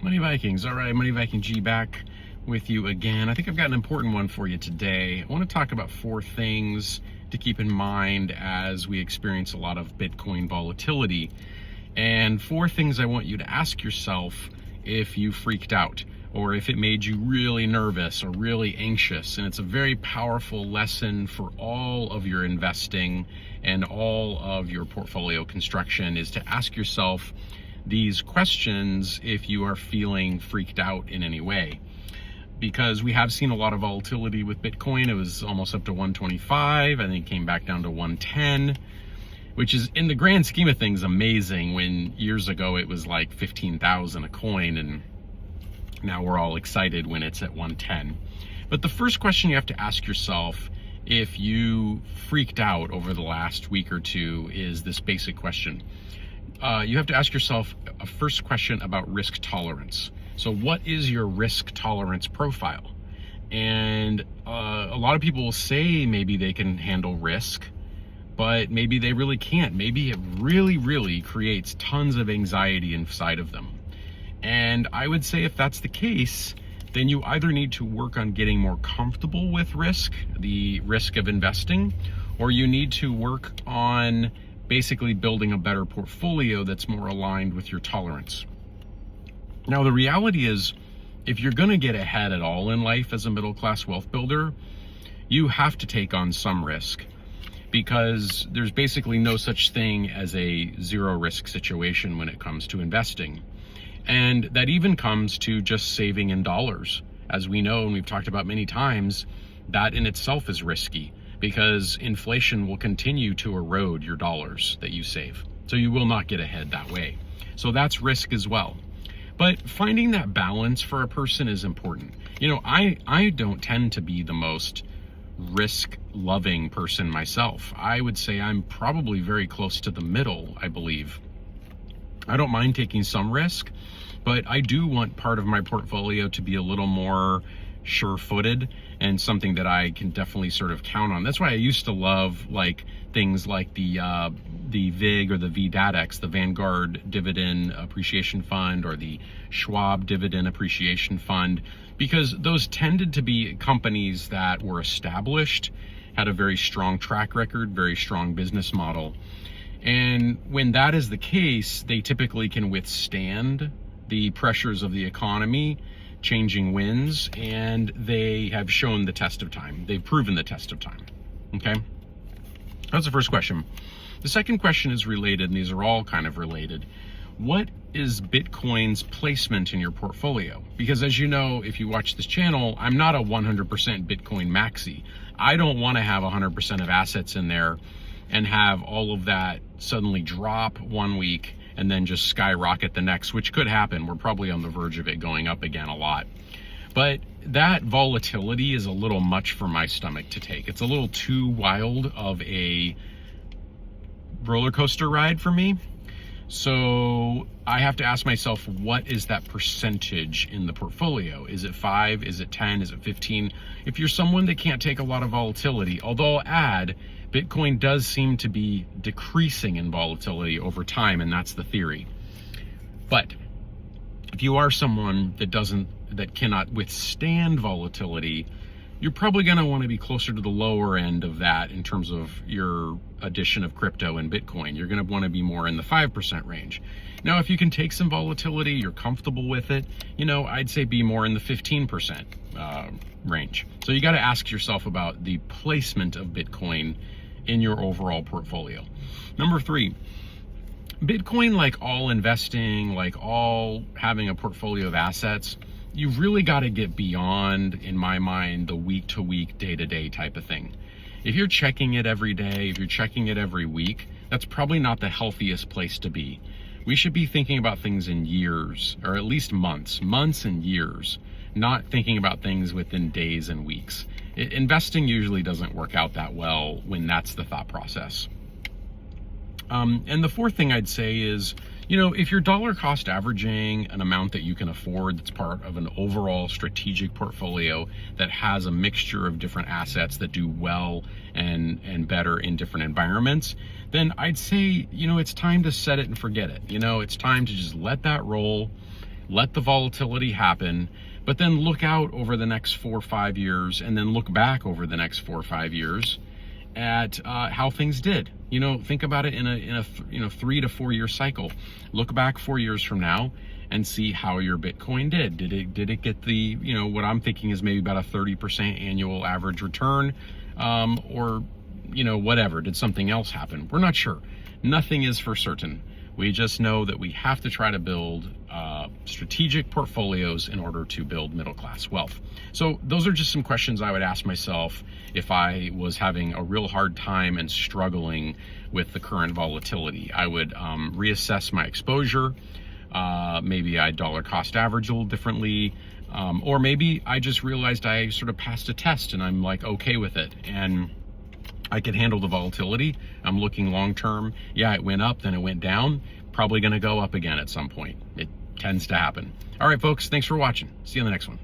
Money Vikings. All right, Money Viking G back with you again. I think I've got an important one for you today. I want to talk about 4 things to keep in mind as we experience a lot of Bitcoin volatility. And 4 things I want you to ask yourself if you freaked out or if it made you really nervous or really anxious. And it's a very powerful lesson for all of your investing and all of your portfolio construction, is to ask yourself these questions if you are feeling freaked out in any way. Because we have seen a lot of volatility with Bitcoin. It was almost up to 125. I think it came back down to 110, which is, in the grand scheme of things, amazing, when years ago it was like 15,000 a coin, and now we're all excited when it's at 110. But the first question you have to ask yourself if you freaked out over the last week or two is this basic question. You have to ask yourself a first question about risk tolerance. So what is your risk tolerance profile? And a lot of people will say maybe they can handle risk, but maybe they really can't. Maybe it really creates tons of anxiety inside of them. And I would say if that's the case, then you either need to work on getting more comfortable with risk, the risk of investing, or you need to work on basically building a better portfolio that's more aligned with your tolerance. Now, the reality is, if you're going to get ahead at all in life as a middle-class wealth builder, you have to take on some risk, because there's basically no such thing as a zero-risk situation when it comes to investing. And that even comes to just saving in dollars. As we know, and we've talked about many times, that in itself is risky, because inflation will continue to erode your dollars that you save. So you will not get ahead that way. So that's risk as well. But finding that balance for a person is important. You know, I don't tend to be the most risk-loving person myself. I would say I'm probably very close to the middle, I believe. I don't mind taking some risk, but I do want part of my portfolio to be a little more sure-footed and something that I can definitely sort of count on. That's why I used to love like things like the VIG or the VDATX, the Vanguard Dividend Appreciation Fund, or the Schwab Dividend Appreciation Fund, because those tended to be companies that were established, had a very strong track record, very strong business model. And when that is the case, they typically can withstand the pressures of the economy, changing winds, and they have shown the test of time. They've proven the test of time. Okay? That's the first question. The second question is related, and these are all kind of related. What is Bitcoin's placement in your portfolio? Because as you know, if you watch this channel, I'm not a 100% Bitcoin maxi. I don't want to have 100% of assets in there and have all of that suddenly drop one week and then just skyrocket the next, which could happen. We're probably on the verge of it going up again a lot. But that volatility is a little much for my stomach to take. It's a little too wild of a roller coaster ride for me. So I have to ask myself, what is that percentage in the portfolio? Is it 5? Is it 10? Is it 15? If you're someone that can't take a lot of volatility, although I'll add, Bitcoin does seem to be decreasing in volatility over time, and that's the theory. But if you are someone that cannot withstand volatility, you're probably going to want to be closer to the lower end of that in terms of your addition of crypto and Bitcoin. You're going to want to be more in the 5% range. Now, if you can take some volatility, you're comfortable with it, you know, I'd say be more in the 15% range. So you got to ask yourself about the placement of Bitcoin in your overall portfolio. Number 3, Bitcoin, like all investing, like all having a portfolio of assets, you've really got to get beyond, in my mind, the week-to-week, day-to-day type of thing. If you're checking it every day, if you're checking it every week, that's probably not the healthiest place to be. We should be thinking about things in years, or at least months and years, not thinking about things within days and weeks. Investing usually doesn't work out that well when that's the thought process. And the fourth thing I'd say is, you know, if you're dollar cost averaging an amount that you can afford that's part of an overall strategic portfolio that has a mixture of different assets that do well and better in different environments, then I'd say, you know, it's time to set it and forget it. You know, it's time to just let that roll, let the volatility happen, but then look out over the next 4 or 5 years, and then look back over the next 4 or 5 years at how things did. Think about it in a 3 to 4 year cycle. Look back 4 years from now and see how your Bitcoin did. Did it get the, what I'm thinking is maybe about a 30% annual average return, or whatever? Did something else happen? We're not sure. Nothing is for certain. We just know that we have to try to build strategic portfolios in order to build middle class wealth. So those are just some questions I would ask myself if I was having a real hard time and struggling with the current volatility. I would reassess my exposure. Maybe I dollar cost average a little differently. Or maybe I just realized I sort of passed a test and I'm like okay with it, and I could handle the volatility. I'm looking long term. Yeah, it went up, then it went down. Probably going to go up again at some point. It tends to happen. All right, folks, thanks for watching. See you in the next one.